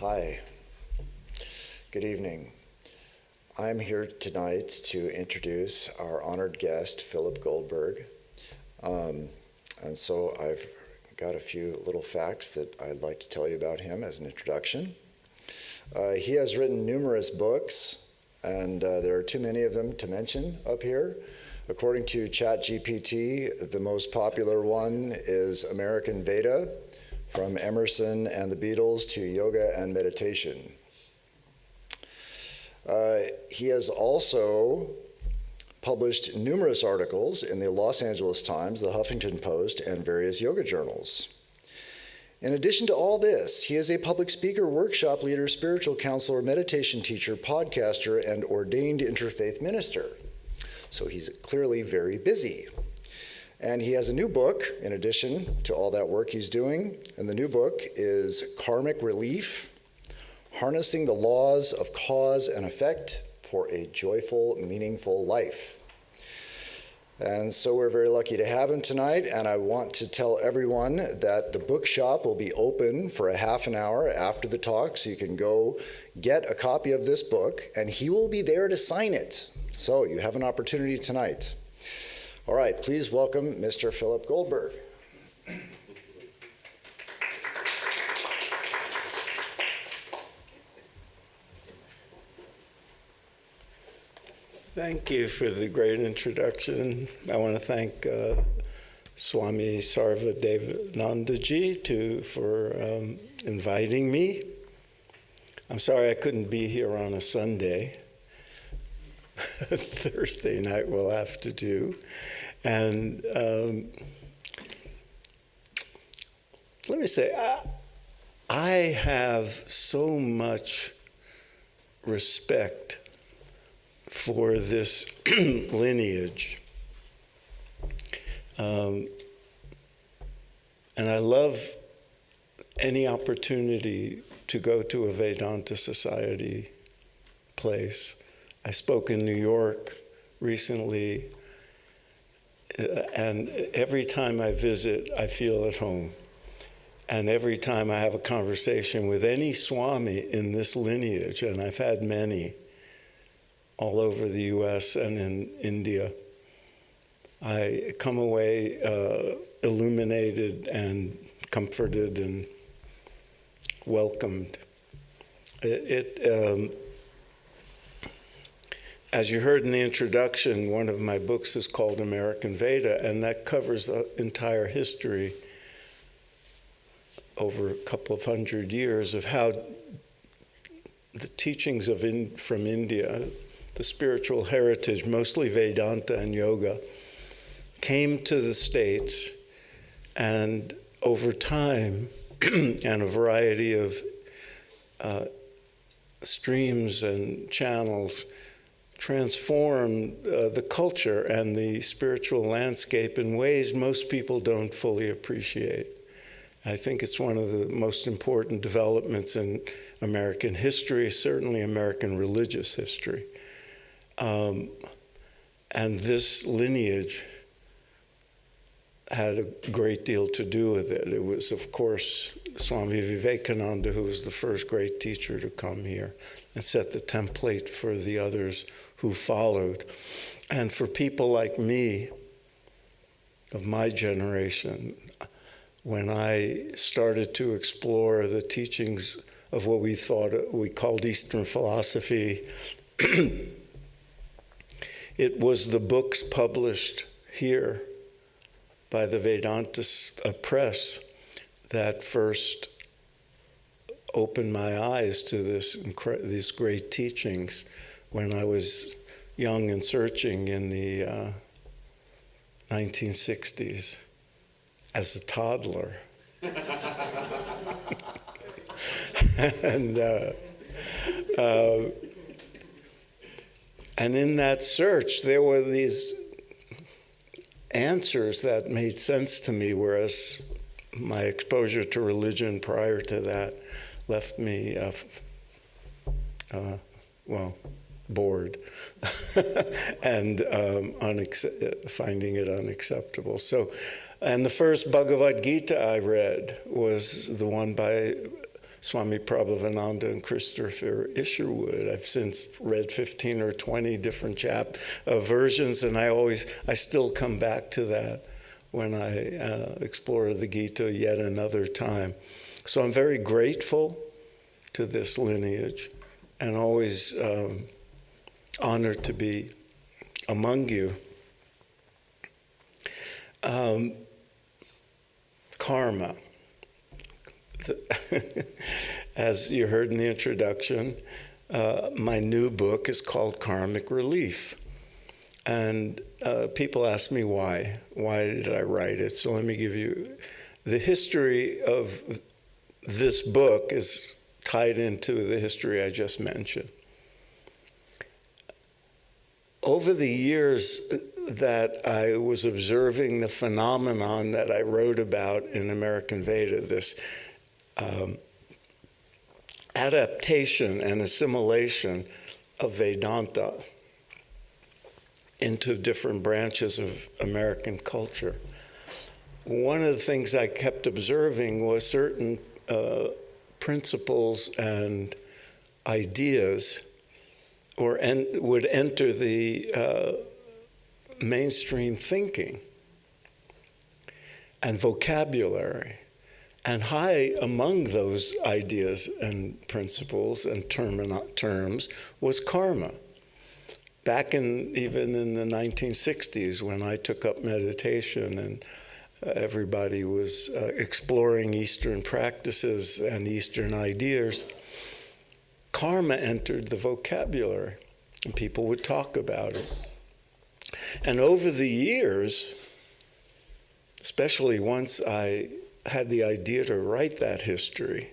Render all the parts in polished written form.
Hi, good evening. I'm here tonight to introduce our honored guest, Philip Goldberg. And so I've got a few little facts that I'd like to tell you about him as an introduction. He has written numerous books, and there are too many of them to mention up here. According to ChatGPT, the most popular one is American Veda, from Emerson and the Beatles to yoga and meditation. He has also published numerous articles in the Los Angeles Times, the Huffington Post, and various yoga journals. In addition to all this, he is a public speaker, workshop leader, spiritual counselor, meditation teacher, podcaster, and ordained interfaith minister. So he's clearly very busy. And he has a new book in addition to all that work he's doing. And the new book is Karmic Relief, Harnessing the Laws of Cause and Effect for a Joyful, Meaningful Life. And so we're very lucky to have him tonight. And I want to tell everyone that the bookshop will be open for a half an hour after the talk, so you can go get a copy of this book, and he will be there to sign it. So you have an opportunity tonight. All right, please welcome Mr. Philip Goldberg. Thank you for the great introduction. I want to thank Swami Sarvadevanandaji for inviting me. I'm sorry I couldn't be here on a Sunday. Thursday night we'll have to do. And let me say, I have so much respect for this lineage. And I love any opportunity to go to a Vedanta Society place. I spoke in New York recently, and every time I visit, I feel at home. And every time I have a conversation with any Swami in this lineage, and I've had many all over the US and in India, I come away illuminated and comforted and welcomed. As you heard in the introduction, one of my books is called American Veda, and that covers the entire history over a couple of hundred years of how the teachings from India, the spiritual heritage, mostly Vedanta and yoga, came to the States, and over time, and a variety of streams and channels, transform the culture and the spiritual landscape in ways most people don't fully appreciate. I think it's one of the most important developments in American history, certainly American religious history. And this lineage had a great deal to do with it. It was, of course, Swami Vivekananda, who was the first great teacher to come here and set the template for the others who followed. And for people like me, of my generation, when I started to explore the teachings of what we called Eastern philosophy, it was the books published here by the Vedanta press that first opened my eyes to these great teachings when I was young and searching in the 1960s as a toddler. And in that search, there were these answers that made sense to me, whereas my exposure to religion prior to that left me, bored and finding it unacceptable. And the first Bhagavad Gita I read was the one by Swami Prabhavananda and Christopher Isherwood. I've since read 15 or 20 different versions, and I still come back to that when I explore the Gita yet another time. So I'm very grateful to this lineage, and always honored to be among you. Karma. As you heard in the introduction, my new book is called Karmic Relief. And people ask me why. Why did I write it? So let me give you the history of this book is tied into the history I just mentioned. Over the years that I was observing the phenomenon that I wrote about in American Veda, this adaptation and assimilation of Vedanta into different branches of American culture, one of the things I kept observing was certain principles and ideas would enter the mainstream thinking and vocabulary. And high among those ideas and principles and terms was karma. Back even in the 1960s, when I took up meditation and everybody was exploring Eastern practices and Eastern ideas, karma entered the vocabulary, and people would talk about it. And over the years, especially once I had the idea to write that history,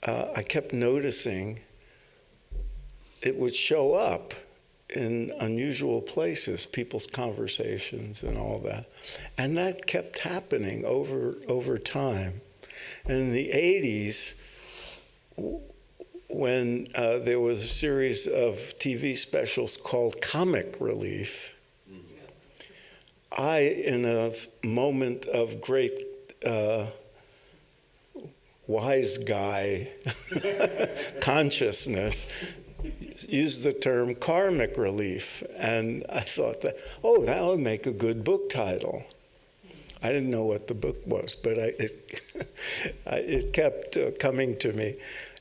I kept noticing it would show up in unusual places, people's conversations and all that. And that kept happening over time. And in the 80s, when there was a series of TV specials called Comic Relief, I, in a moment of great wise guy consciousness, used the term karmic relief. And I thought that, that would make a good book title. I didn't know what the book was, but it kept coming to me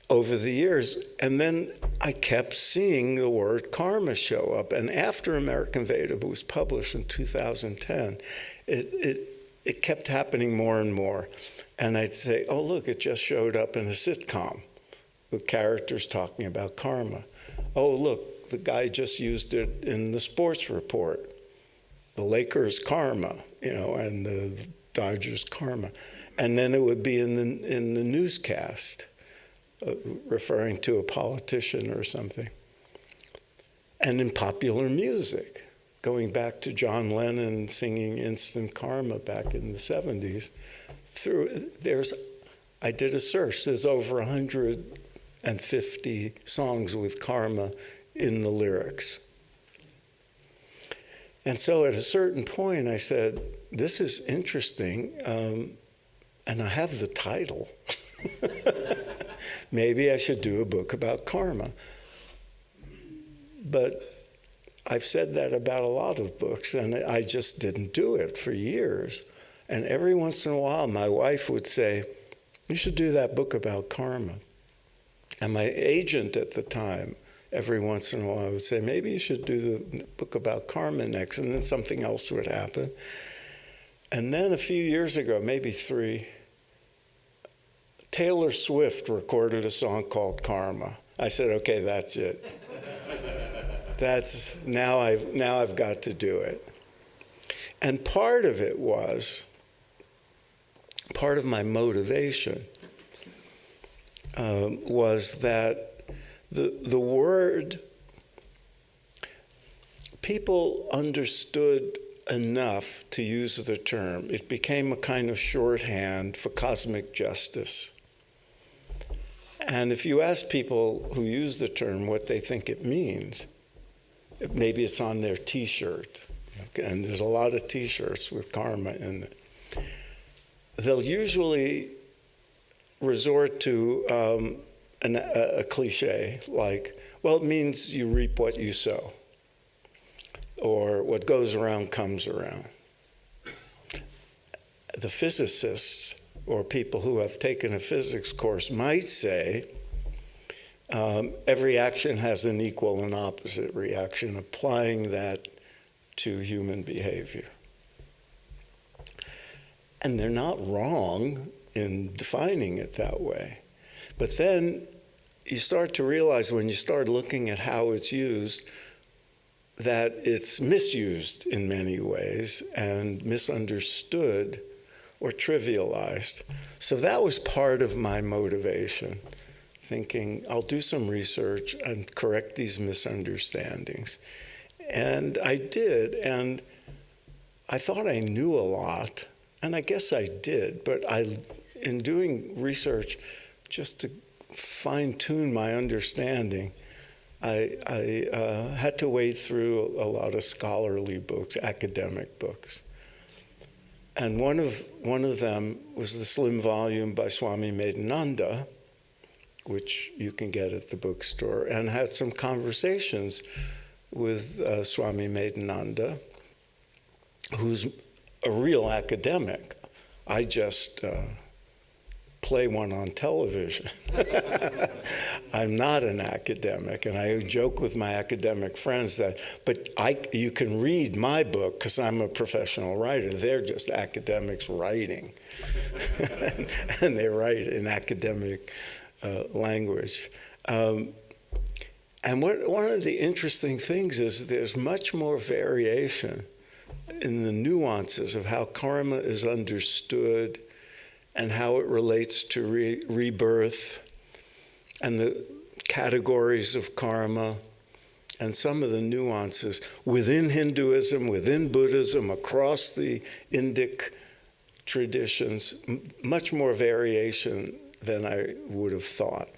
over the years. And then I kept seeing the word karma show up. And after American Veda was published in 2010, it kept happening more and more. And I'd say, oh, look, it just showed up in a sitcom with characters talking about karma. Oh, look, the guy just used it in the sports report. The Lakers karma, and the Dodgers karma. And then it would be in the newscast, referring to a politician or something. And in popular music, going back to John Lennon singing Instant Karma back in the 70s, I did a search. There's over 150 songs with karma in the lyrics. And so at a certain point, I said, this is interesting, and I have the title. Maybe I should do a book about karma. But I've said that about a lot of books, and I just didn't do it for years. And every once in a while, my wife would say, you should do that book about karma. And my agent at the time, every once in a while, would say, maybe you should do the book about karma next, and then something else would happen. And then a few years ago, maybe 3, Taylor Swift recorded a song called Karma. I said, okay, that's it. Now I've got to do it. And part of it was, part of my motivation was that the word, people understood enough to use the term. It became a kind of shorthand for cosmic justice. And if you ask people who use the term what they think it means, maybe it's on their T-shirt. And there's a lot of T-shirts with karma in it. They'll usually resort to a cliche like, well, it means you reap what you sow, or what goes around comes around. The physicists or people who have taken a physics course might say every action has an equal and opposite reaction, applying that to human behavior. And they're not wrong in defining it that way. But then you start to realize when you start looking at how it's used that it's misused in many ways and misunderstood or trivialized. So that was part of my motivation, thinking I'll do some research and correct these misunderstandings. And I did, and I thought I knew a lot, and I guess I did, but in doing research, just to fine-tune my understanding, I had to wade through a lot of scholarly books, academic books. And one of them was the slim volume by Swami Maidananda, which you can get at the bookstore, and had some conversations with Swami Maidananda, who's a real academic. I just play one on television. I'm not an academic, and I joke with my academic friends that, but you can read my book because I'm a professional writer. They're just academics writing, and they write in academic language. And one of the interesting things is there's much more variation in the nuances of how karma is understood and how it relates to rebirth and the categories of karma and some of the nuances within Hinduism, within Buddhism, across the Indic traditions, much more variation than I would have thought.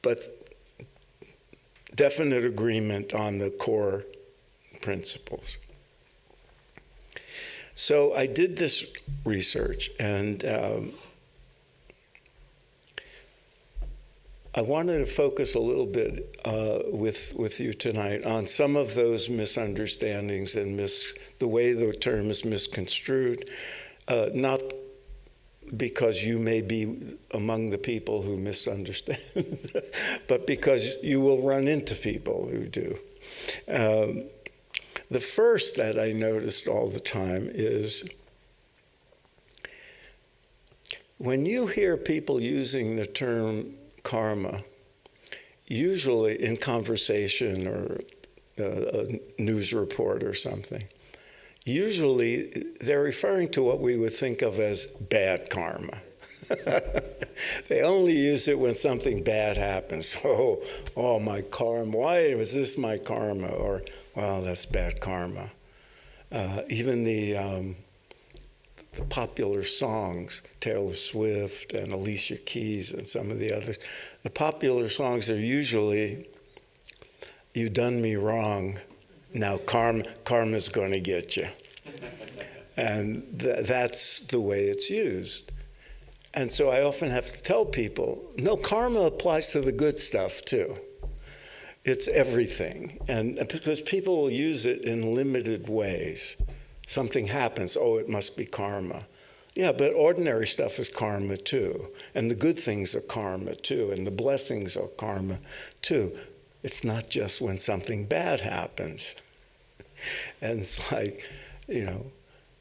But definite agreement on the core principles. So I did this research, and I wanted to focus a little bit with you tonight on some of those misunderstandings and the way the term is misconstrued, not because you may be among the people who misunderstand, but because you will run into people who do. The first that I noticed all the time is when you hear people using the term karma, usually in conversation or a news report or something, usually they're referring to what we would think of as bad karma. They only use it when something bad happens. Oh, my karma. Why was this my karma? Or, well, that's bad karma. Even the popular songs, Taylor Swift and Alicia Keys and some of the others, the popular songs are usually, you done me wrong, now karma's going to get you. And that's the way it's used. And so I often have to tell people, no, karma applies to the good stuff too. It's everything. And because people will use it in limited ways. Something happens, oh, it must be karma. Yeah, but ordinary stuff is karma too. And the good things are karma too. And the blessings are karma too. It's not just when something bad happens. And it's like,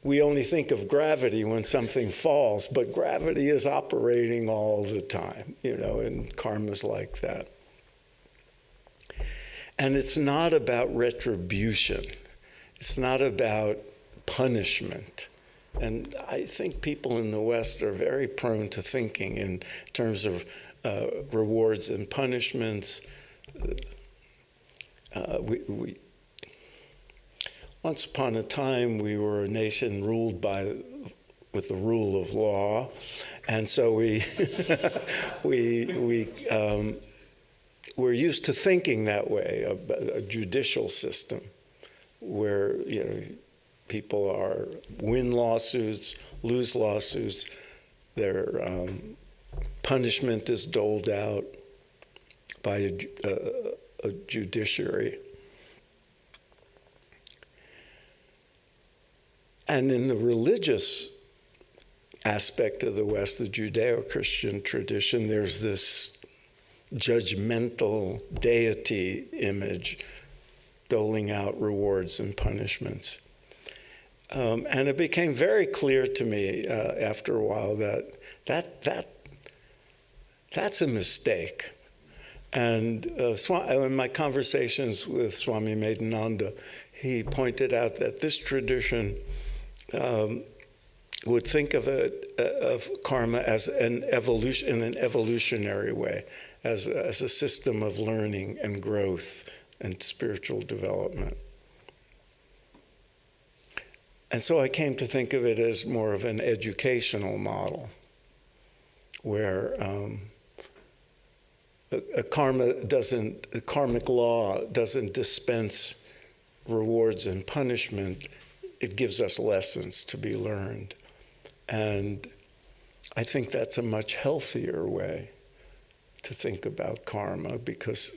we only think of gravity when something falls, but gravity is operating all the time, and karma's like that. And it's not about retribution. It's not about punishment. And I think people in the West are very prone to thinking in terms of rewards and punishments. Once upon a time, we were a nation ruled with the rule of law, and so we're used to thinking that way, a judicial system where people win lawsuits, lose lawsuits, they're punishment is doled out by a judiciary. And in the religious aspect of the West, the Judeo-Christian tradition, there's this judgmental deity image doling out rewards and punishments. And it became very clear to me after a while that's a mistake. And in my conversations with Swami Maidananda, he pointed out that this tradition would think of karma as an evolution, in an evolutionary way, as a system of learning and growth and spiritual development. And so I came to think of it as more of an educational model, where a karmic law doesn't dispense rewards and punishment. It gives us lessons to be learned. And I think that's a much healthier way to think about karma, because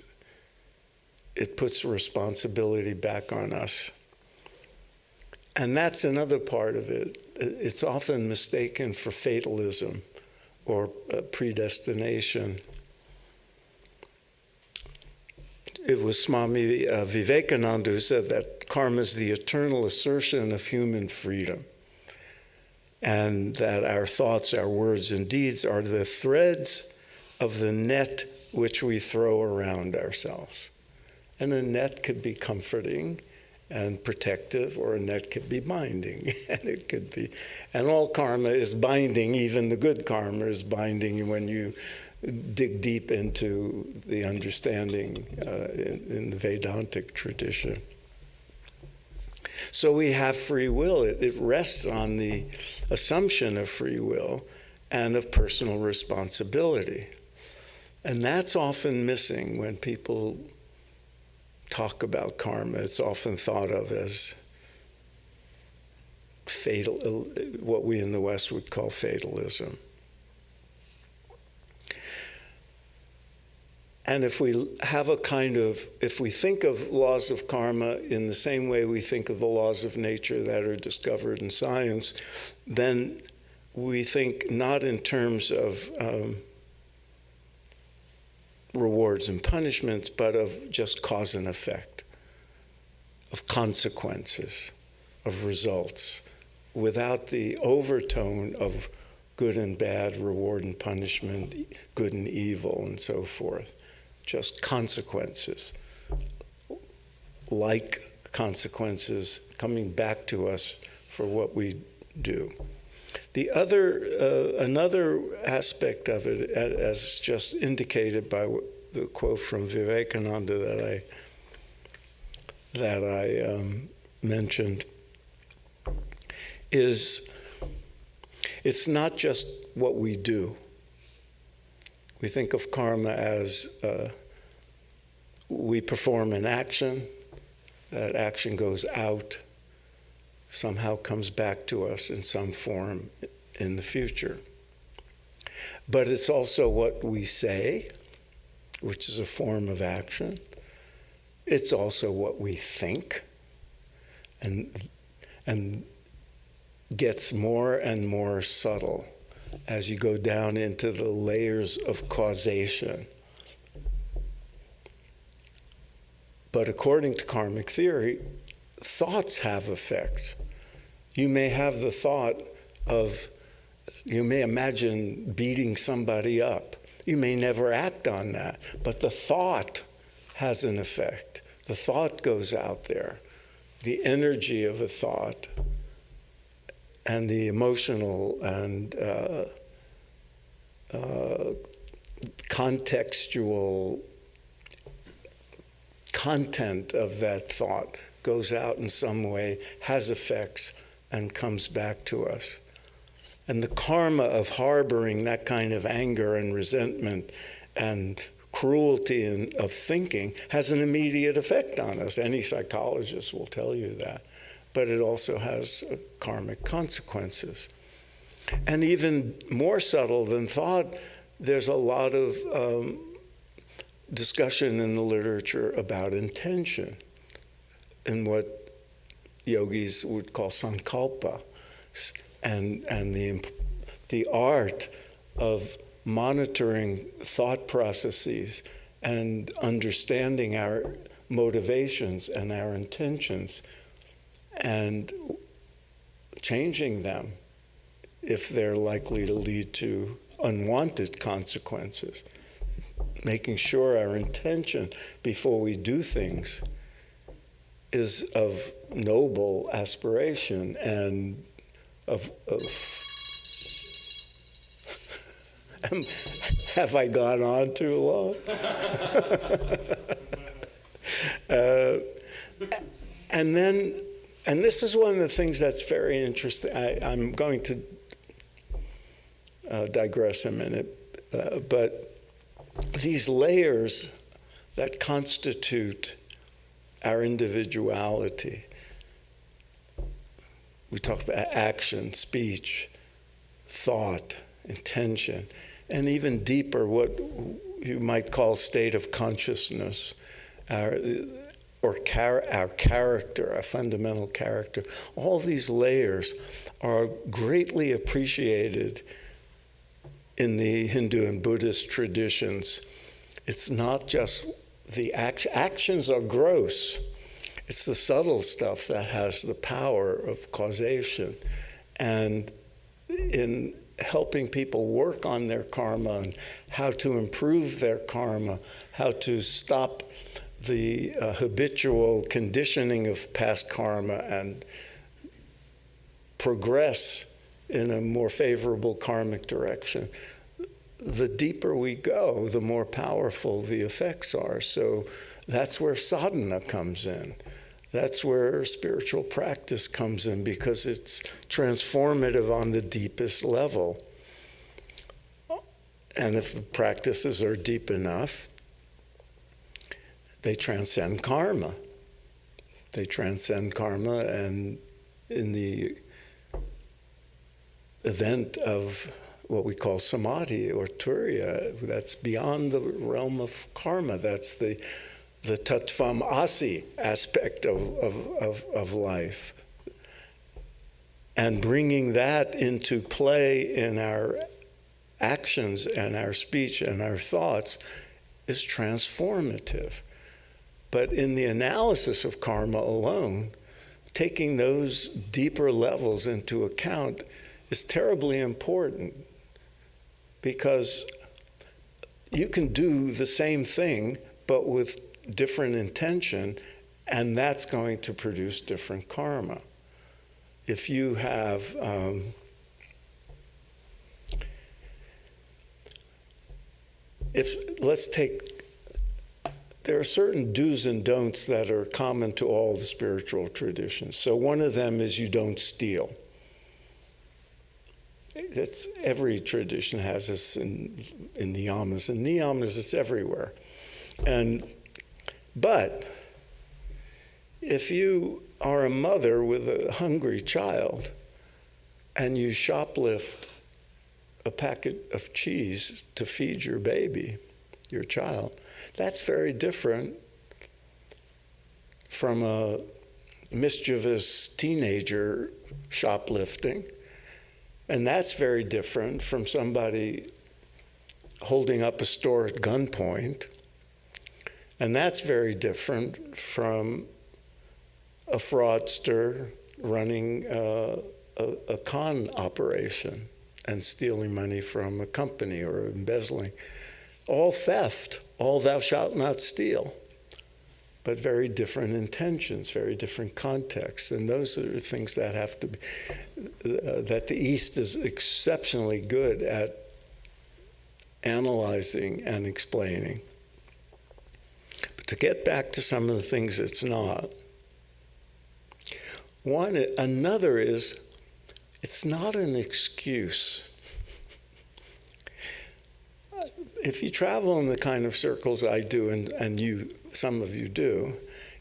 it puts responsibility back on us. And that's another part of it. It's often mistaken for fatalism or predestination. It was Swami Vivekananda who said that karma is the eternal assertion of human freedom, and that our thoughts, our words, and deeds are the threads of the net which we throw around ourselves. And a net could be comforting and protective, or a net could be binding, and it could be. And all karma is binding. Even the good karma is binding when you dig deep into the understanding in the Vedantic tradition. So we have free will. It rests on the assumption of free will and of personal responsibility. And that's often missing when people talk about karma. It's often thought of as fatal, what we in the West would call fatalism. And if we think of laws of karma in the same way we think of the laws of nature that are discovered in science, then we think not in terms of rewards and punishments, but of just cause and effect, of consequences, of results, without the overtone of good and bad, reward and punishment, good and evil, and so forth. Just consequences, like consequences coming back to us for what we do. The another aspect of it, as just indicated by the quote from Vivekananda that I mentioned, is it's not just what we do. We think of karma as we perform an action, that action goes out, somehow comes back to us in some form in the future. But it's also what we say, which is a form of action. It's also what we think, and gets more and more subtle as you go down into the layers of causation. But according to karmic theory, thoughts have effects. You may have the thought of, you may imagine beating somebody up. You may never act on that, but the thought has an effect. The thought goes out there. The energy of a thought and the emotional and contextual content of that thought goes out in some way, has effects, and comes back to us. And the karma of harboring that kind of anger and resentment and cruelty and of thinking has an immediate effect on us. Any psychologist will tell you that. But it also has karmic consequences. And even more subtle than thought, there's a lot of discussion in the literature about intention and what yogis would call sankalpa, and the art of monitoring thought processes and understanding our motivations and our intentions and changing them if they're likely to lead to unwanted consequences. Making sure our intention before we do things is of noble aspiration and of have I gone on too long? And this is one of the things that's very interesting. I'm going to digress a minute, but these layers that constitute our individuality, we talked about action, speech, thought, intention, and even deeper, what you might call state of consciousness, our character, our fundamental character. All these layers are greatly appreciated in the Hindu and Buddhist traditions. It's not just the actions are gross. It's the subtle stuff that has the power of causation. And in helping people work on their karma and how to improve their karma, how to stop the habitual conditioning of past karma and progress in a more favorable karmic direction, the deeper we go, the more powerful the effects are. So that's where sadhana comes in. That's where spiritual practice comes in, because it's transformative on the deepest level. And if the practices are deep enough, they transcend karma. They transcend karma, and in the event of what we call samadhi or turiya, that's beyond the realm of karma. That's the tattvam asi aspect of life. And bringing that into play in our actions and our speech and our thoughts is transformative. But in the analysis of karma alone, taking those deeper levels into account is terribly important, because you can do the same thing but with different intention, and that's going to produce different karma. If you have there are certain do's and don'ts that are common to all the spiritual traditions. So one of them is you don't steal. Every tradition has this in niyamas. And niyamas, it's everywhere. But if you are a mother with a hungry child and you shoplift a packet of cheese to feed your baby, your child, that's very different from a mischievous teenager shoplifting. And that's very different from somebody holding up a store at gunpoint. And that's very different from a fraudster running a con operation and stealing money from a company or embezzling. All theft, all thou shalt not steal, but very different intentions, very different contexts. And those are things that have to be, that the East is exceptionally good at analyzing and explaining. But to get back to some of the things it's not, another is, it's not an excuse. If you travel in the kind of circles I do, and some of you do,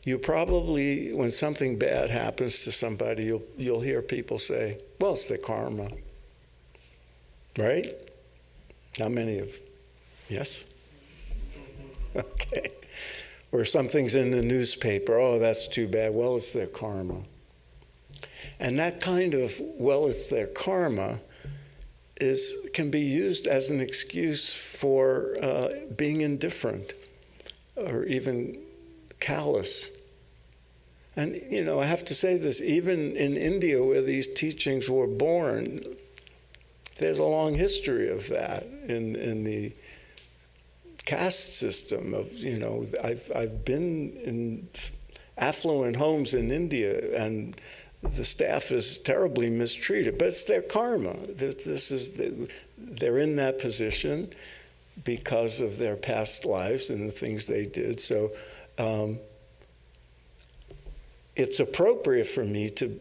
you probably, when something bad happens to somebody, you'll hear people say, well, it's the karma, right? How many have Yes? Okay. Or something's in the newspaper. Oh, that's too bad. Well, it's their karma. And that kind of, well, it's their karma, can be used as an excuse for being indifferent or even callous. And, you know, I have to say this, even in India where these teachings were born, there's a long history of that in the caste system of, you know, I've been in affluent homes in India and the staff is terribly mistreated, but it's their karma. They're in that position because of their past lives and the things they did. So it's appropriate for me to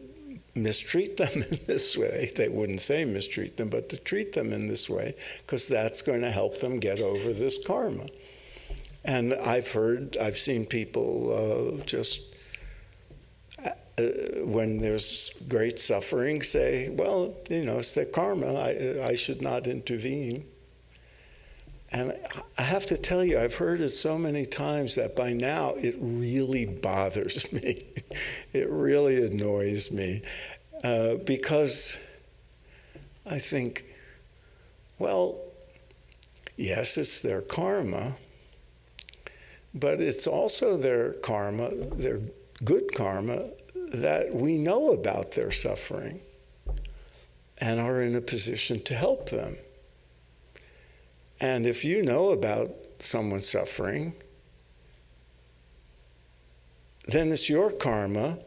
mistreat them in this way. They wouldn't say mistreat them, but to treat them in this way, because that's going to help them get over this karma. And I've seen people when there's great suffering, say, well, you know, it's their karma. I should not intervene. And I have to tell you, I've heard it so many times that by now it really bothers me. It really annoys me because I think, well, yes, it's their karma, but it's also their karma, their good karma, that we know about their suffering and are in a position to help them. And if you know about someone's suffering, then it's your karma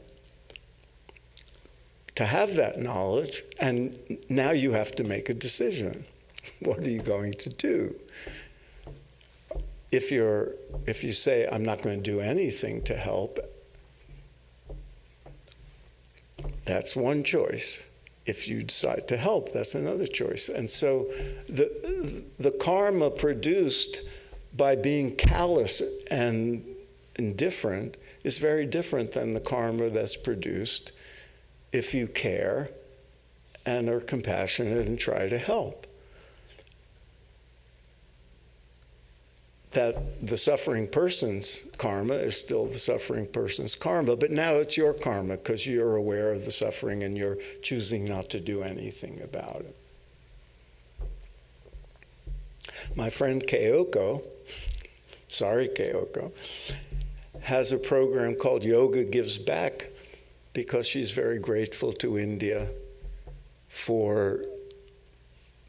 to have that knowledge, and now you have to make a decision. What are you going to do? If you say, I'm not going to do anything to help, that's one choice. If you decide to help, that's another choice. And so the karma produced by being callous and indifferent is very different than the karma that's produced if you care and are compassionate and try to help. That the suffering person's karma is still the suffering person's karma, but now it's your karma because you're aware of the suffering and you're choosing not to do anything about it. My friend Kyoko, sorry Kyoko, has a program called Yoga Gives Back because she's very grateful to India for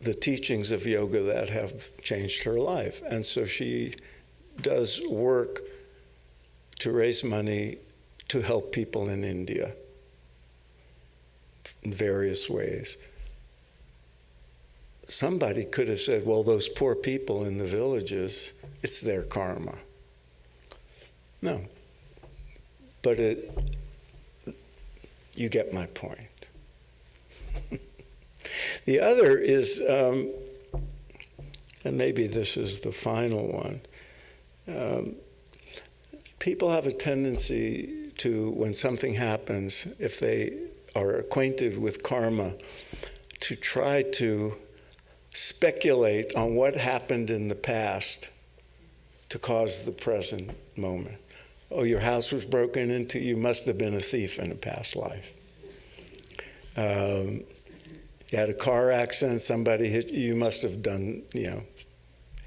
the teachings of yoga that have changed her life. And so she does work to raise money to help people in India in various ways. Somebody could have said, well, those poor people in the villages, it's their karma. No. But you get my point. The other is, and maybe this is the final one, people have a tendency to, when something happens, if they are acquainted with karma, to try to speculate on what happened in the past to cause the present moment. Oh, your house was broken into, you must have been a thief in a past life. You had a car accident, somebody hit you, you must have done,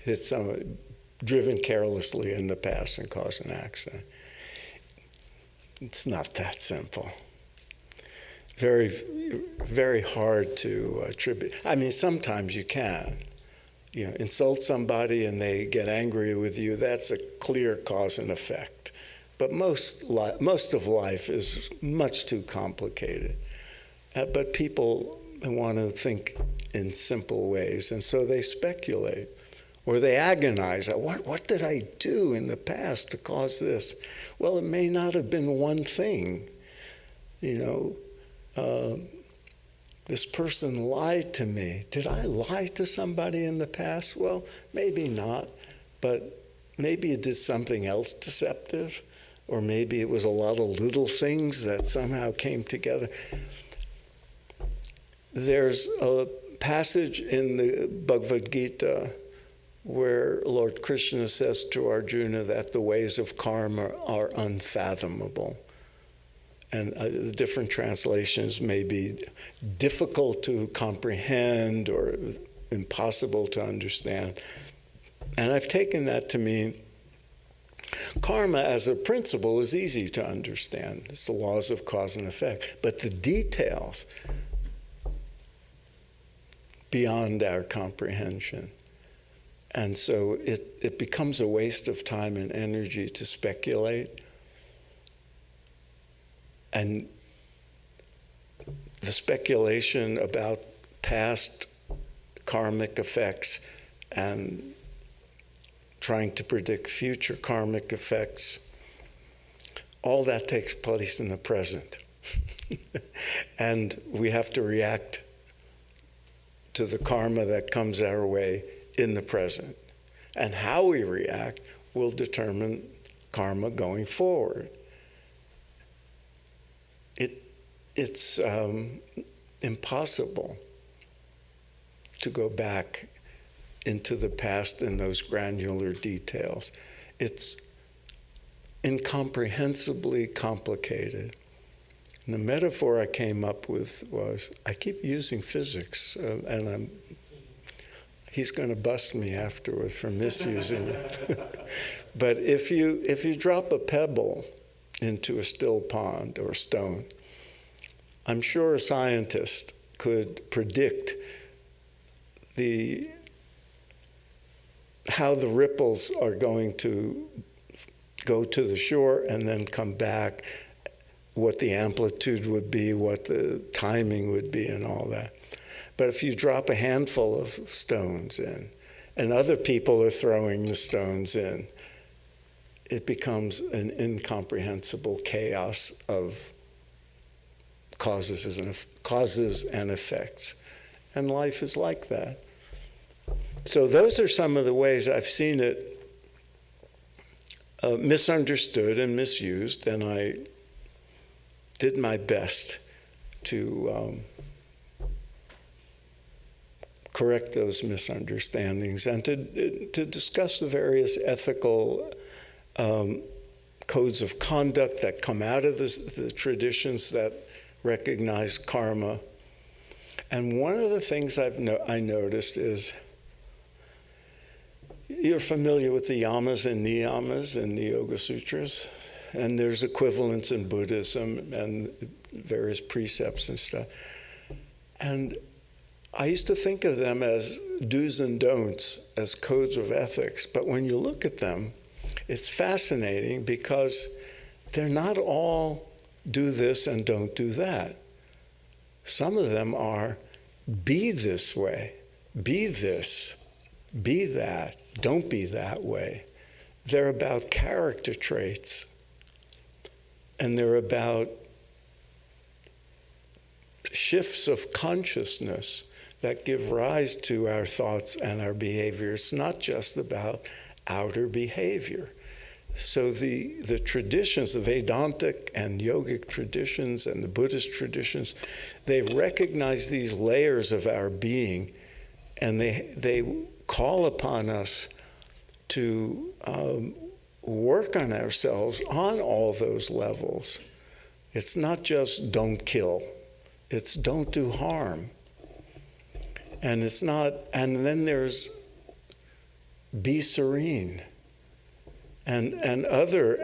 hit somebody, driven carelessly in the past and caused an accident. It's not that simple. Very, very hard to attribute. I mean, sometimes you can. Insult somebody and they get angry with you, that's a clear cause and effect. But most of life is much too complicated. But people want to think in simple ways, and so they speculate. Or they agonize. What did I do in the past to cause this? Well, it may not have been one thing. This person lied to me. Did I lie to somebody in the past? Well, maybe not, but maybe it did something else deceptive, or maybe it was a lot of little things that somehow came together. There's a passage in the Bhagavad Gita where Lord Krishna says to Arjuna that the ways of karma are unfathomable. And the different translations may be difficult to comprehend or impossible to understand. And I've taken that to mean karma as a principle is easy to understand. It's the laws of cause and effect. But the details beyond our comprehension. And so it becomes a waste of time and energy to speculate. And the speculation about past karmic effects and trying to predict future karmic effects, all that takes place in the present. And we have to react to the karma that comes our way in the present. And how we react will determine karma going forward. It's impossible to go back into the past in those granular details. It's incomprehensibly complicated. And the metaphor I came up with was, I keep using physics, and he's going to bust me afterward for misusing it. But if you drop a pebble into a still pond or stone, I'm sure a scientist could predict how the ripples are going to go to the shore and then come back, what the amplitude would be, what the timing would be, and all that. But if you drop a handful of stones in, and other people are throwing the stones in, it becomes an incomprehensible chaos of causes and effects. And life is like that. So those are some of the ways I've seen it misunderstood and misused, and I did my best to correct those misunderstandings and to discuss the various ethical codes of conduct that come out of the traditions that recognize karma. And one of the things I noticed is, you're familiar with the yamas and niyamas in the Yoga Sutras, and there's equivalents in Buddhism and various precepts and stuff. And I used to think of them as do's and don'ts, as codes of ethics. But when you look at them, it's fascinating because they're not all do this and don't do that. Some of them are be this way, be this, be that, don't be that way. They're about character traits, and they're about shifts of consciousness that give rise to our thoughts and our behavior. It's not just about outer behavior. So the traditions, the Vedantic and yogic traditions and the Buddhist traditions, they recognize these layers of our being, and they call upon us to work on ourselves on all those levels. It's not just don't kill, it's don't do harm. And it's not, and then there's be serene. And other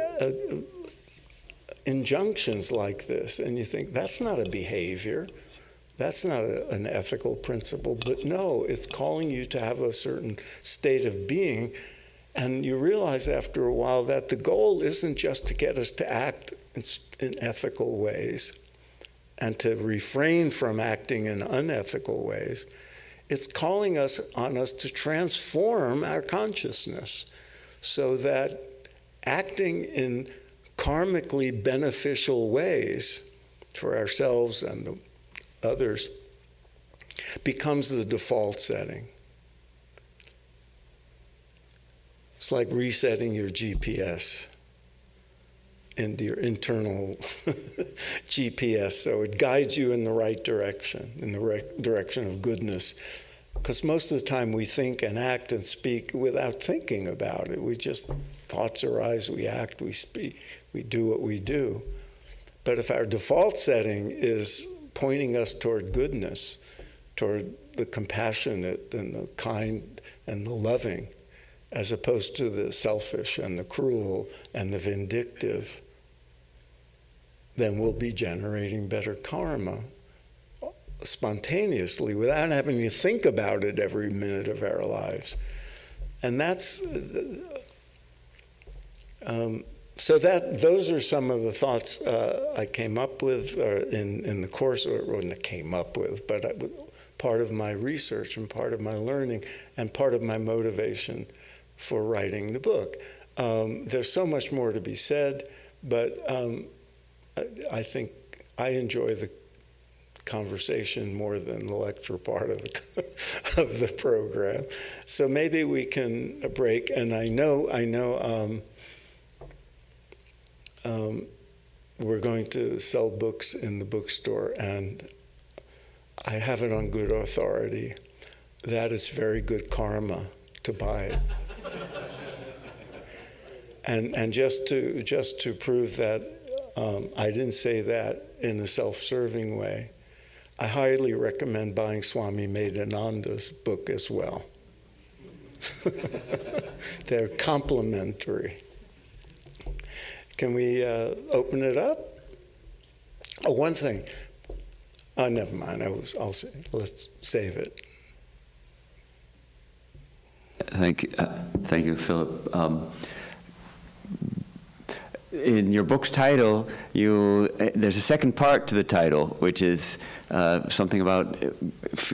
injunctions like this. And you think, that's not a behavior. That's not an ethical principle. But no, it's calling you to have a certain state of being. And you realize after a while that the goal isn't just to get us to act in ethical ways and to refrain from acting in unethical ways. It's calling on us to transform our consciousness so that acting in karmically beneficial ways for ourselves and the others becomes the default setting. It's like resetting your GPS into your internal GPS, so it guides you in the right direction, in the direction of goodness. Because most of the time we think and act and speak without thinking about it. We just, thoughts arise, we act, we speak, we do what we do. But if our default setting is pointing us toward goodness, toward the compassionate and the kind and the loving, as opposed to the selfish and the cruel and the vindictive, then we'll be generating better karma spontaneously without having to think about it every minute of our lives. And that's so those are some of the thoughts I came up with in the course, or not came up with, but part of my research and part of my learning and part of my motivation for writing the book. There's so much more to be said, but I think I enjoy the conversation more than the lecture part of the program. So maybe we can break. And I know. We're going to sell books in the bookstore, and I have it on good authority that it's very good karma to buy it. And just to prove that I didn't say that in a self-serving way, I highly recommend buying Swami Medhananda's book as well. They're complementary. Can we open it up? Oh, one thing. Oh, never mind. Let's save it. Thank you, Philip. In your book's title, there's a second part to the title, which is something about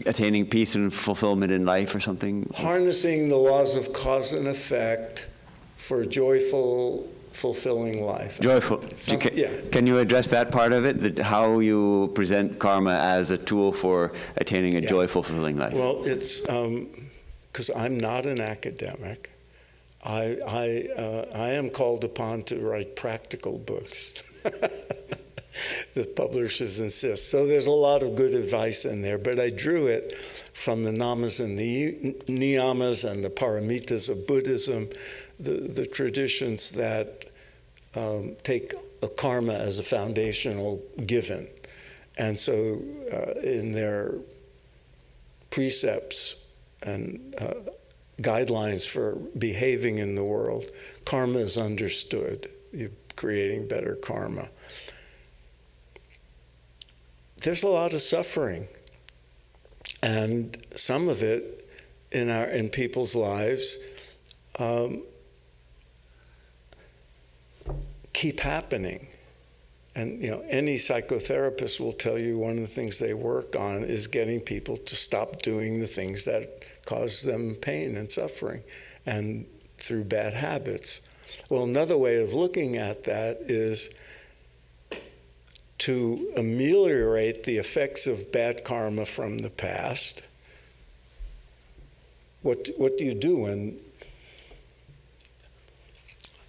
attaining peace and fulfillment in life, or something. Harnessing the laws of cause and effect for joyful, fulfilling life. Joyful. Yeah. Can you address that part of it? How you present karma as a tool for attaining a joyful, fulfilling life? Well, it's because I'm not an academic. I am called upon to write practical books. The publishers insist. So there's a lot of good advice in there, but I drew it from the namas and the niyamas and the paramitas of Buddhism, the traditions that take a karma as a foundational given. And so in their precepts and guidelines for behaving in the world, karma is understood. You're creating better karma. There's a lot of suffering, and some of it in people's lives keep happening. And any psychotherapist will tell you one of the things they work on is getting people to stop doing the things that cause them pain and suffering, and through bad habits. Well, another way of looking at that is to ameliorate the effects of bad karma from the past. What do you do when...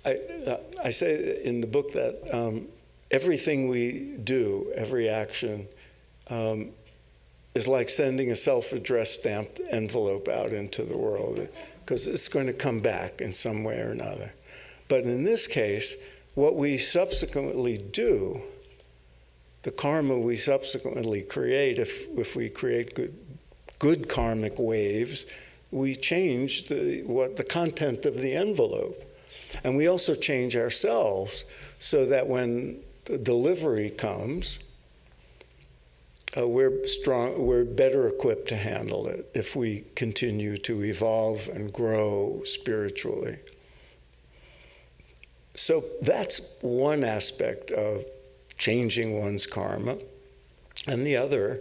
I say in the book that everything we do, every action, is like sending a self-addressed stamped envelope out into the world, because it's going to come back in some way or another. But in this case, what we subsequently do, the karma we subsequently create, if we create good karmic waves, we change the content of the envelope. And we also change ourselves so that when the delivery comes, we're better equipped to handle it if we continue to evolve and grow spiritually. So that's one aspect of changing one's karma. And the other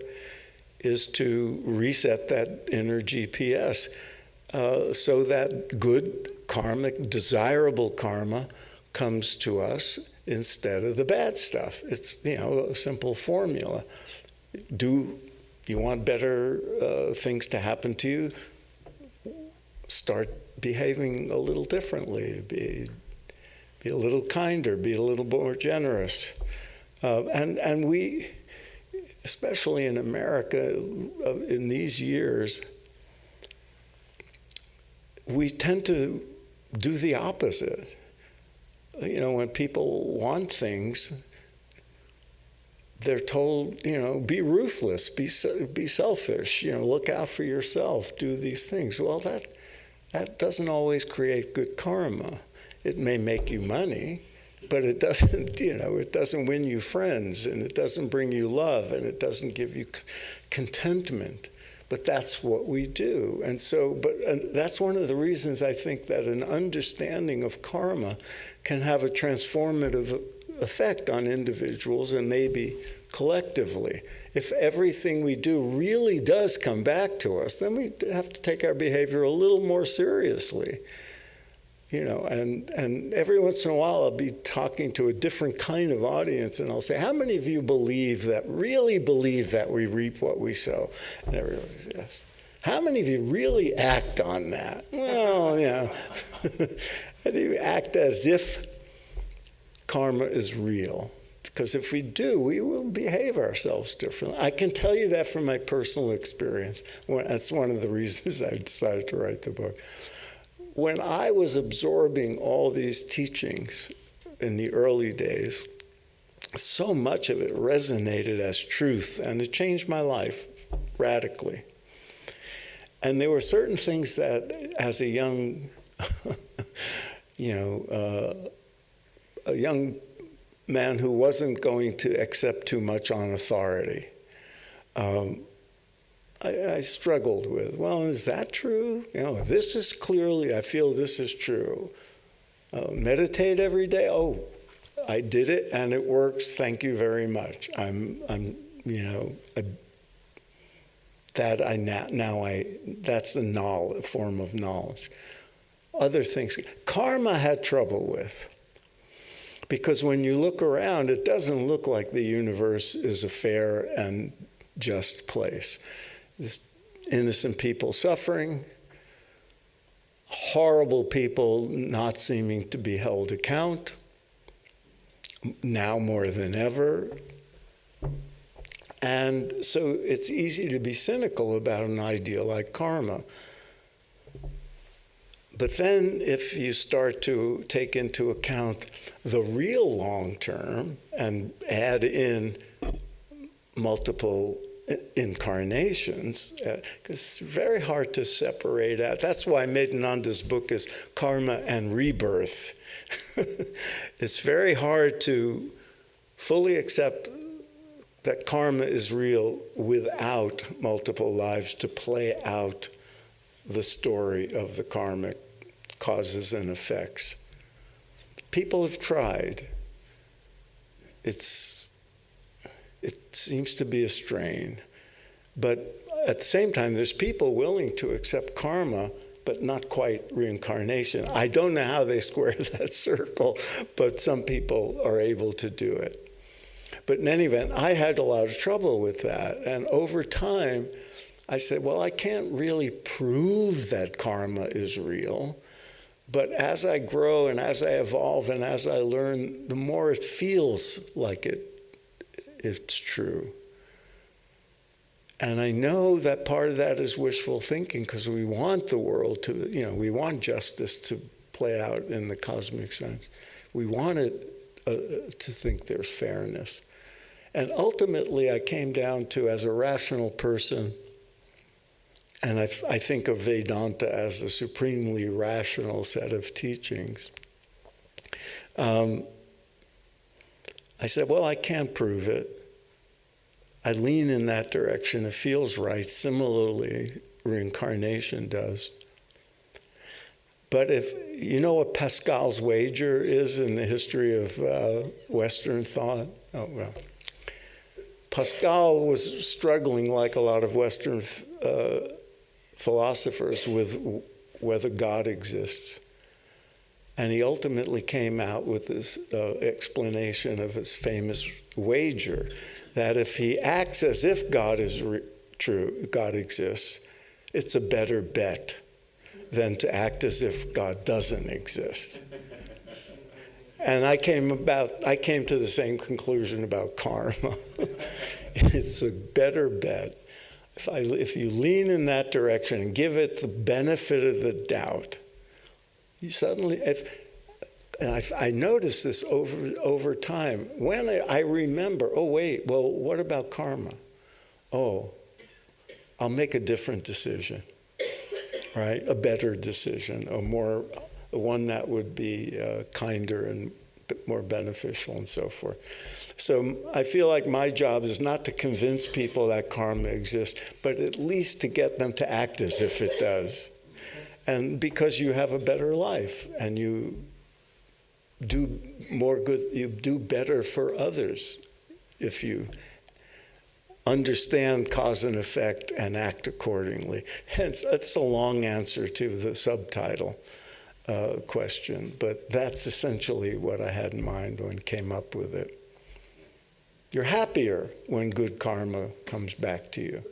is to reset that inner GPS so that good karmic, desirable karma comes to us instead of the bad stuff. It's, a simple formula. Do you want better things to happen to you? Start behaving a little differently. Be a little kinder. Be a little more generous. And we, especially in America, in these years, we tend to do the opposite. You know, when people want things, they're told, you know, be ruthless, be selfish, you know, look out for yourself, do these things. Well, that doesn't always create good karma. It may make you money, but it doesn't, you know, it doesn't win you friends, and it doesn't bring you love, and it doesn't give you contentment. But that's what we do. And so, that's one of the reasons I think that an understanding of karma can have a transformative effect on individuals and maybe collectively. If everything we do really does come back to us, then we have to take our behavior a little more seriously. You know, and every once in a while I'll be talking to a different kind of audience, and I'll say, how many of you really believe that we reap what we sow? And everyone says, yes. How many of you really act on that? Well, yeah. How do you act as if karma is real? Because if we do, we will behave ourselves differently. I can tell you that from my personal experience. That's one of the reasons I decided to write the book. When I was absorbing all these teachings in the early days, so much of it resonated as truth, and it changed my life radically. And there were certain things that, as a young, a young man who wasn't going to accept too much on authority, I struggled with. Well, is that true? You know, this is clearly, I feel this is true. Meditate every day. Oh, I did it and it works. Thank you very much. That's a form of knowledge. Other things, karma had trouble with. Because when you look around, it doesn't look like the universe is a fair and just place. There's innocent people suffering, horrible people not seeming to be held account, now more than ever. And so it's easy to be cynical about an idea like karma. But then if you start to take into account the real long term and add in multiple incarnations, because it's very hard to separate out. That's why Medinanda's book is Karma and Rebirth. It's very hard to fully accept that karma is real without multiple lives to play out the story of the karmic causes and effects. People have tried. It seems to be a strain. But at the same time, there's people willing to accept karma, but not quite reincarnation. I don't know how they square that circle, but some people are able to do it. But in any event, I had a lot of trouble with that. And over time, I said, well, I can't really prove that karma is real. But as I grow and as I evolve and as I learn, the more it feels like it's true. And I know that part of that is wishful thinking because we want the world to, we want justice to play out in the cosmic sense. We want it to think there's fairness. And ultimately, I came down to, as a rational person, and I think of Vedanta as a supremely rational set of teachings. I said, well, I can't prove it. I lean in that direction. It feels right. Similarly, reincarnation does. But if you know what Pascal's wager is in the history of Western thought? Oh, well. Pascal was struggling, like a lot of Western philosophers, with whether God exists. And he ultimately came out with this explanation of his famous wager, that if he acts as if God is true, God exists, it's a better bet than to act as if God doesn't exist. And I came to the same conclusion about karma. It's a better bet if you lean in that direction and give it the benefit of the doubt, you suddenly, I noticed this over time. When I remember, oh wait, well, what about karma? Oh, I'll make a different decision, right? A better decision, one that would be kinder and more beneficial and so forth. So I feel like my job is not to convince people that karma exists, but at least to get them to act as if it does. And because you have a better life and you do more good, you do better for others if you understand cause and effect and act accordingly. Hence, that's a long answer to the subtitle question, but that's essentially what I had in mind when I came up with it. You're happier when good karma comes back to you.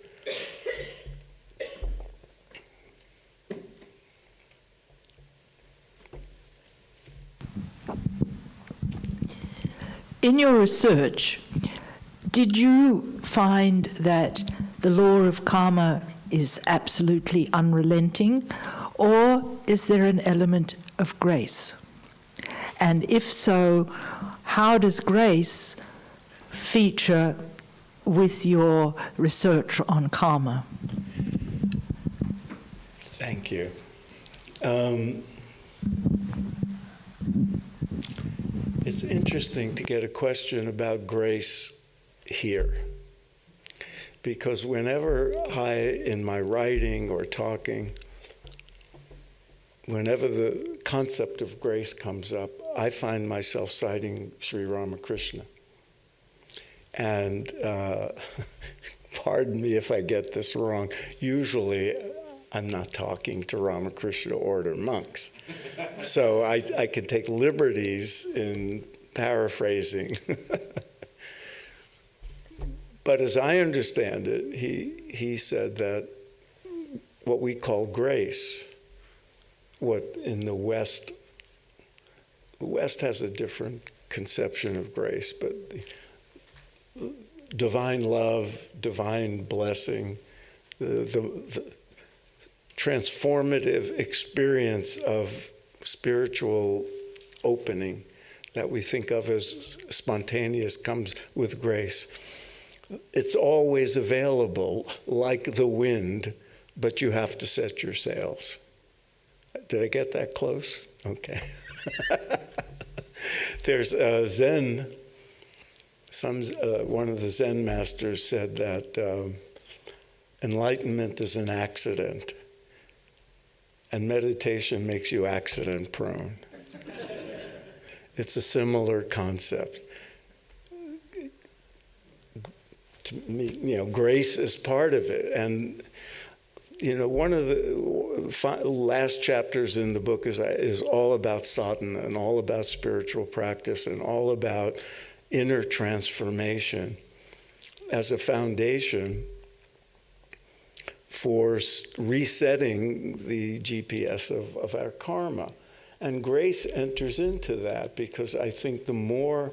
In your research, did you find that the law of karma is absolutely unrelenting, or is there an element of grace? And if so, how does grace feature with your research on karma? Thank you. It's interesting to get a question about grace here, because whenever in my writing or talking, whenever the concept of grace comes up, I find myself citing Sri Ramakrishna. And pardon me if I get this wrong, usually I'm not talking to Ramakrishna order monks. So I can take liberties in paraphrasing. But as I understand it, he said that what we call grace, what in the West has a different conception of grace, but divine love, divine blessing, the transformative experience of spiritual opening that we think of as spontaneous comes with grace. It's always available like the wind, but you have to set your sails. Did I get that close? Okay. There's Zen. One of the Zen masters said that enlightenment is an accident, and meditation makes you accident prone. It's a similar concept. To me, grace is part of it. And, one of the last chapters in the book is all about sadhana and all about spiritual practice and all about inner transformation as a foundation for resetting the GPS of our karma. And grace enters into that, because I think the more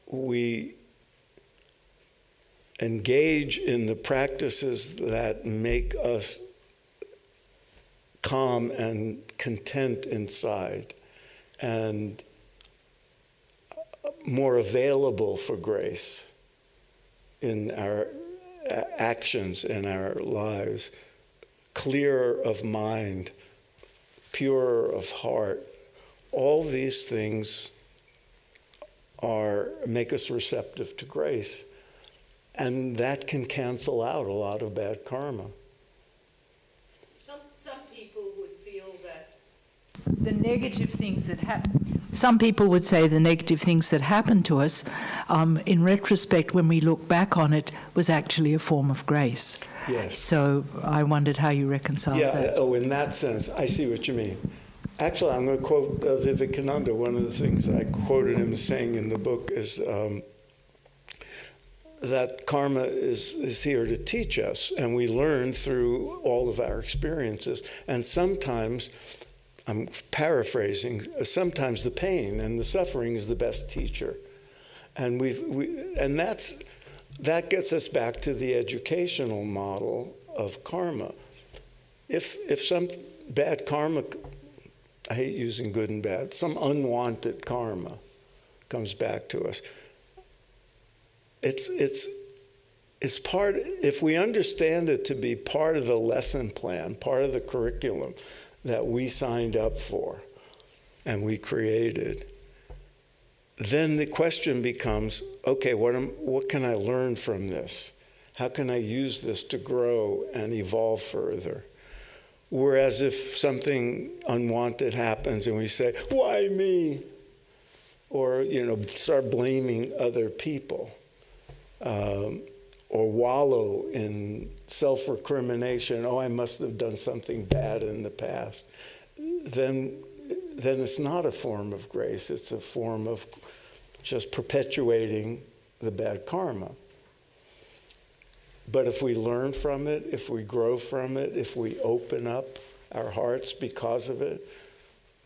we engage in the practices that make us calm and content inside and more available for grace in our actions in our lives, clearer of mind, purer of heart, all these things make us receptive to grace. And that can cancel out a lot of bad karma. Some people would feel that the negative things that happen. Some people would say the negative things that happened to us, in retrospect, when we look back on it, was actually a form of grace. Yes. So I wondered how you reconcile that. Oh, in that sense, I see what you mean. Actually, I'm going to quote Vivekananda. One of the things I quoted him saying in the book is that karma is here to teach us, and we learn through all of our experiences. And sometimes, I'm paraphrasing, sometimes the pain and the suffering is the best teacher. And and that's that gets us back to the educational model of karma. If some bad karma, I hate using good and bad, some unwanted karma comes back to us, it's part, if we understand it to be part of the lesson plan, part of the curriculum that we signed up for and we created, then the question becomes, okay, what can I learn from this? How can I use this to grow and evolve further? Whereas if something unwanted happens and we say, why me? Or, start blaming other people, or wallow in self-recrimination, I must have done something bad in the past, then it's not a form of grace. It's a form of just perpetuating the bad karma. But if we learn from it, if we grow from it, if we open up our hearts because of it,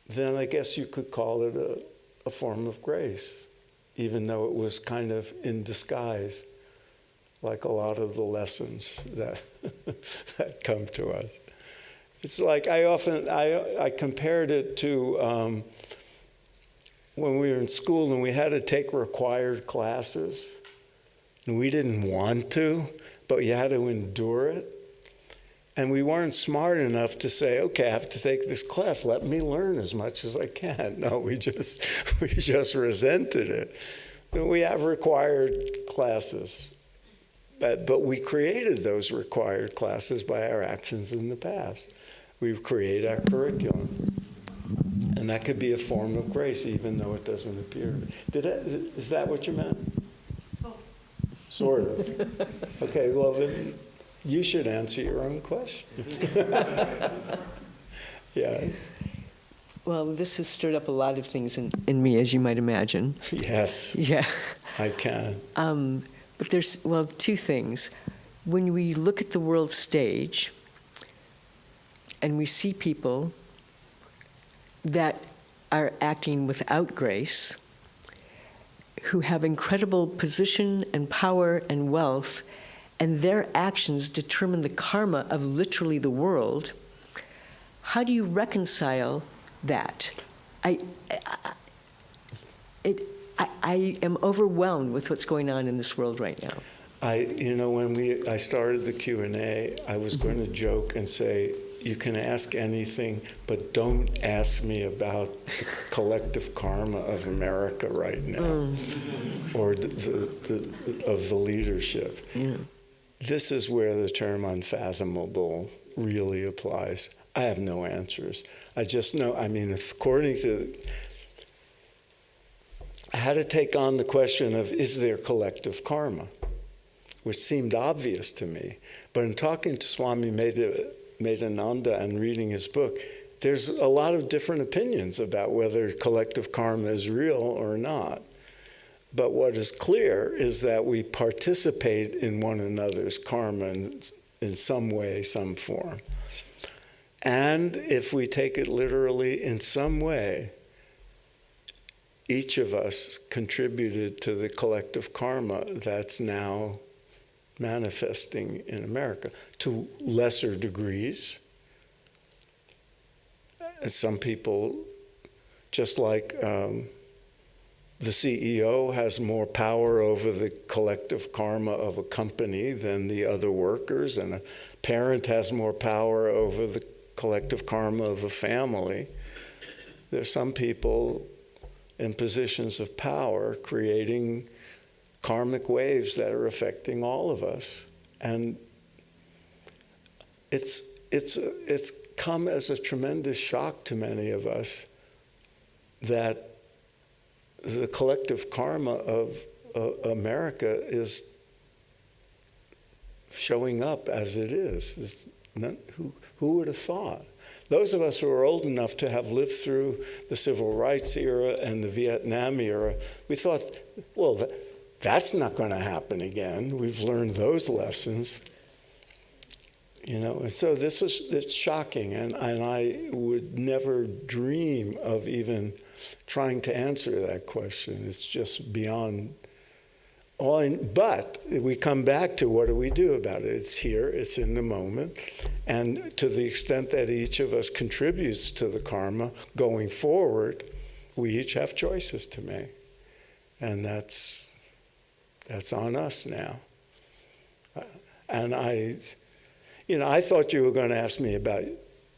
then I guess you could call it a form of grace, even though it was kind of in disguise, like a lot of the lessons that that come to us. It's like I compared it to when we were in school and we had to take required classes, and we didn't want to, but you had to endure it. And we weren't smart enough to say, okay, I have to take this class. Let me learn as much as I can. No, we just resented it. We have required classes. But we created those required classes by our actions in the past. We've created our curriculum. And that could be a form of grace, even though it doesn't appear. Is that what you meant? Sort of. Okay, well, then you should answer your own question. Yeah. Well, this has stirred up a lot of things in me, as you might imagine. Yes. Yeah. I can. But there's, two things. When we look at the world stage and we see people that are acting without grace, who have incredible position and power and wealth, and their actions determine the karma of literally the world, how do you reconcile that? I am overwhelmed with what's going on in this world right now. When I started the Q&A, I was going to joke and say, you can ask anything, but don't ask me about the collective karma of America right now, or of the leadership. Yeah. This is where the term unfathomable really applies. I have no answers. I just know, according to, I had to take on the question of, is there collective karma? Which seemed obvious to me. But in talking to Swami Medananda and reading his book, there's a lot of different opinions about whether collective karma is real or not. But what is clear is that we participate in one another's karma in some way, some form. And if we take it literally, in some way, each of us contributed to the collective karma that's now manifesting in America, to lesser degrees. Some people, just like the CEO has more power over the collective karma of a company than the other workers, and a parent has more power over the collective karma of a family. There's some people in positions of power creating karmic waves that are affecting all of us. And it's come as a tremendous shock to many of us that the collective karma of America is showing up as it is. Who would have thought? Those of us who are old enough to have lived through the civil rights era and the Vietnam era, we thought, well, that's not going to happen again. We've learned those lessons. And so it's shocking, and I would never dream of even trying to answer that question. It's just beyond But we come back to what do we do about it? It's here, it's in the moment. And to the extent that each of us contributes to the karma going forward, we each have choices to make. And that's on us now. And I thought you were going to ask me about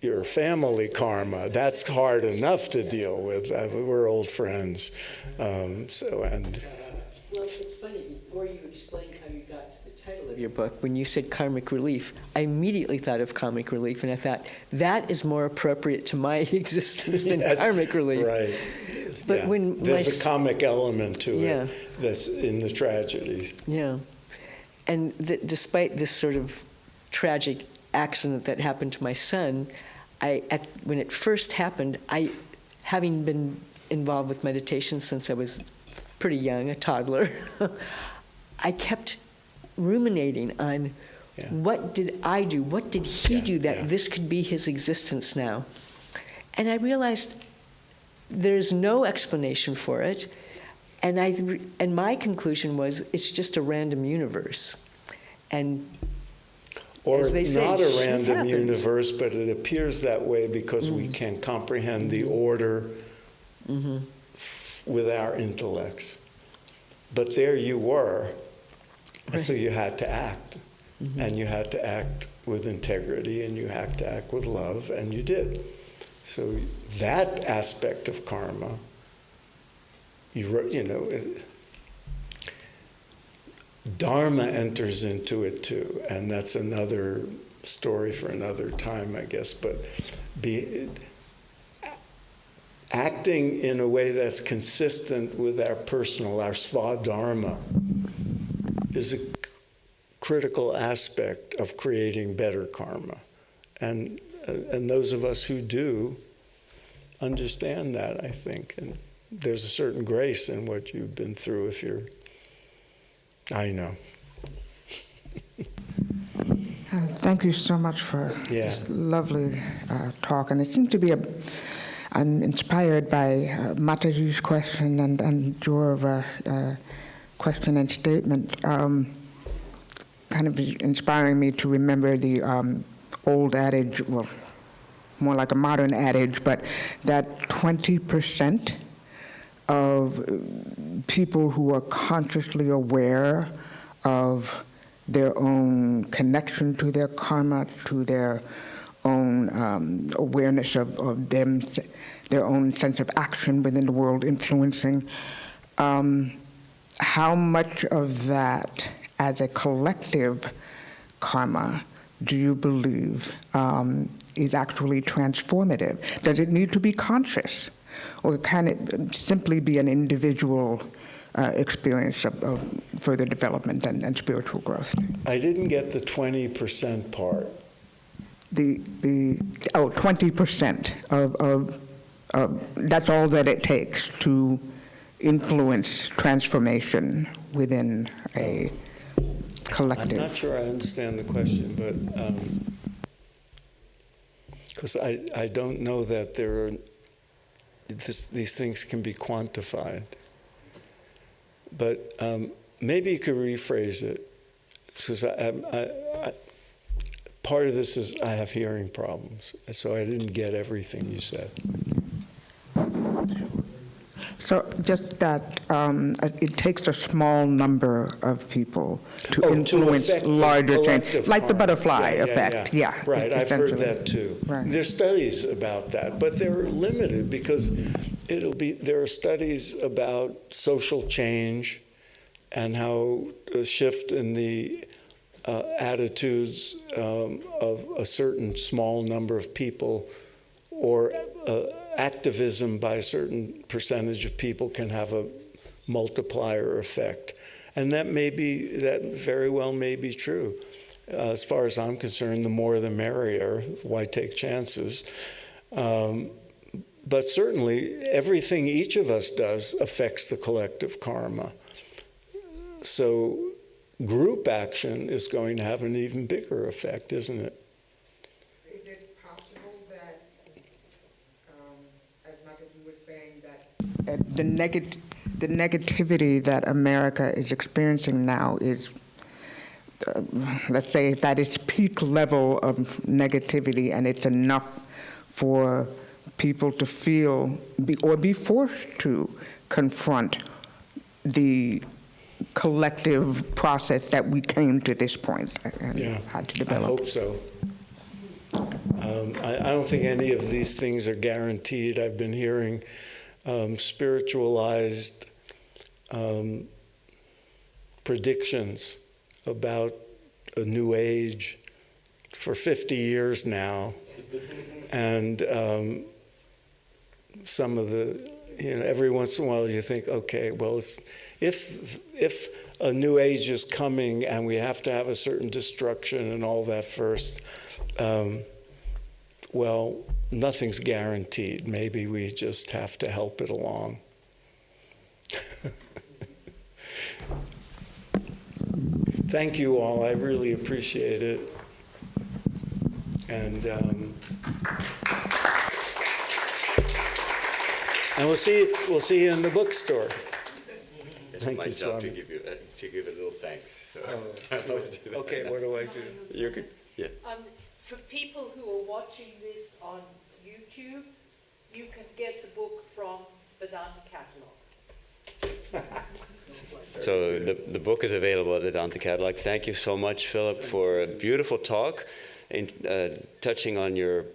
your family karma. That's hard enough to deal with. We're old friends. Well, it's funny, before you explained how you got to the title of your book, when you said karmic relief, I immediately thought of comic relief, and I thought, that is more appropriate to my existence than karmic relief. Right. But yeah. when there's a comic element to yeah. it that's in the tragedies. Yeah. And despite this sort of tragic accident that happened to my son, when it first happened, having been involved with meditation since I was pretty young, a toddler, I kept ruminating on what did I do? What did he do that this could be his existence now? And I realized there's no explanation for it. And my conclusion was it's just a random universe. And or as they it's say, not a shit random happens. universe, but it appears that way because we can comprehend the order with our intellects. But there you were, and so you had to act. And you had to act with integrity, and you had to act with love, and you did. So that aspect of karma, Dharma enters into it too, and that's another story for another time, I guess. But acting in a way that's consistent with our svadharma, is a critical aspect of creating better karma. And those of us who do understand that, I think. And there's a certain grace in what you've been through if you're, I know. Thank you so much for this lovely talk. And it seems to be I'm inspired by Mataji's question and your question and statement, kind of inspiring me to remember the old adage, well, more like a modern adage, but that 20% of people who are consciously aware of their own connection to their karma, to their own awareness of them, their own sense of action within the world influencing, how much of that as a collective karma do you believe is actually transformative? Does it need to be conscious? Or can it simply be an individual experience of further development and spiritual growth? I didn't get the 20% part. 20% of that's all that it takes to influence transformation within a collective. I'm not sure I understand the question, but because I don't know that these things can be quantified. But maybe you could rephrase it, because part of this is I have hearing problems, so I didn't get everything you said. So just that it takes a small number of people to influence larger change, like the butterfly effect. Yeah. Right, I've heard that too. Right. There's studies about that, but they're limited because there are studies about social change and how a shift in the attitudes of a certain small number of people or activism by a certain percentage of people can have a multiplier effect. And that very well may be true. As far as I'm concerned, the more the merrier. Why take chances? But certainly, everything each of us does affects the collective karma. So group action is going to have an even bigger effect, isn't it? Is it possible that, as Mataji was saying, that the negativity that America is experiencing now is, let's say, that it's peak level of negativity, and it's enough for people to feel or be forced to confront the collective process that we came to this point and had to develop. I hope so. I don't think any of these things are guaranteed. I've been hearing spiritualized predictions about a new age for 50 years now. And some of the, every once in a while you think, okay, well, if a new age is coming and we have to have a certain destruction and all that first, well, nothing's guaranteed. Maybe we just have to help it along. Thank you all. I really appreciate it. And we'll see you in the bookstore. It's Thank my you, job Swami. to give a little thanks. So. Okay, what do I do? You're good. Yeah. For people who are watching this on YouTube, you can get the book from Vedanta catalog. So the book is available at the Vedanta catalog. Thank you so much, Philip, for a beautiful talk, touching on your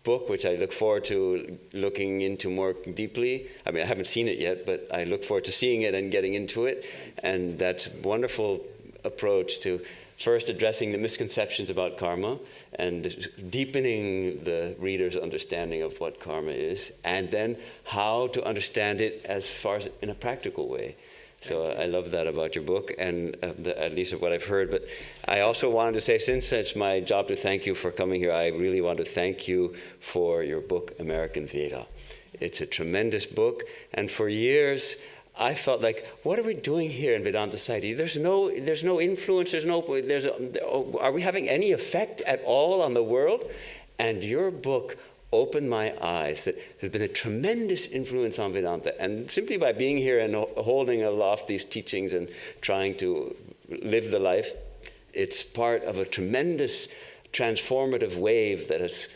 book, which I look forward to looking into more deeply. I mean, I haven't seen it yet, but I look forward to seeing it and getting into it. And that's a wonderful approach to first addressing the misconceptions about karma and deepening the reader's understanding of what karma is, and then how to understand it as far as in a practical way. So I love that about your book, and at least of what I've heard. But I also wanted to say, since it's my job to thank you for coming here, I really want to thank you for your book, American Veda. It's a tremendous book, and for years I felt like, what are we doing here in Vedanta Society? There's no influence. Are we having any effect at all on the world? And your book opened my eyes that there's been a tremendous influence on Vedanta. And simply by being here and holding aloft these teachings and trying to live the life, it's part of a tremendous transformative wave that has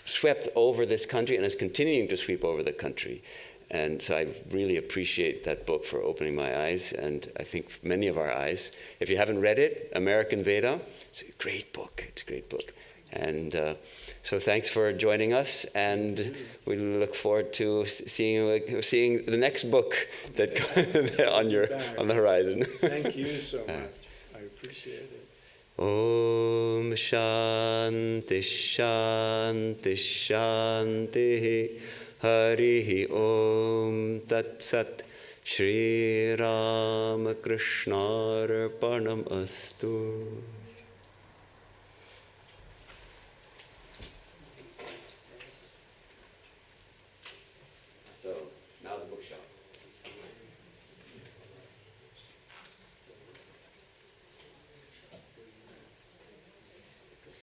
swept over this country and is continuing to sweep over the country. And so I really appreciate that book for opening my eyes, and I think many of our eyes. If you haven't read it, American Veda, it's a great book. It's a great book. And so thanks for joining us, and we look forward to seeing the next book that on the horizon. Thank you so much. I appreciate it. Om Shanti Shanti Shanti Harihi Om Tat Sat Shri Ramakrishna Arpanam Astu.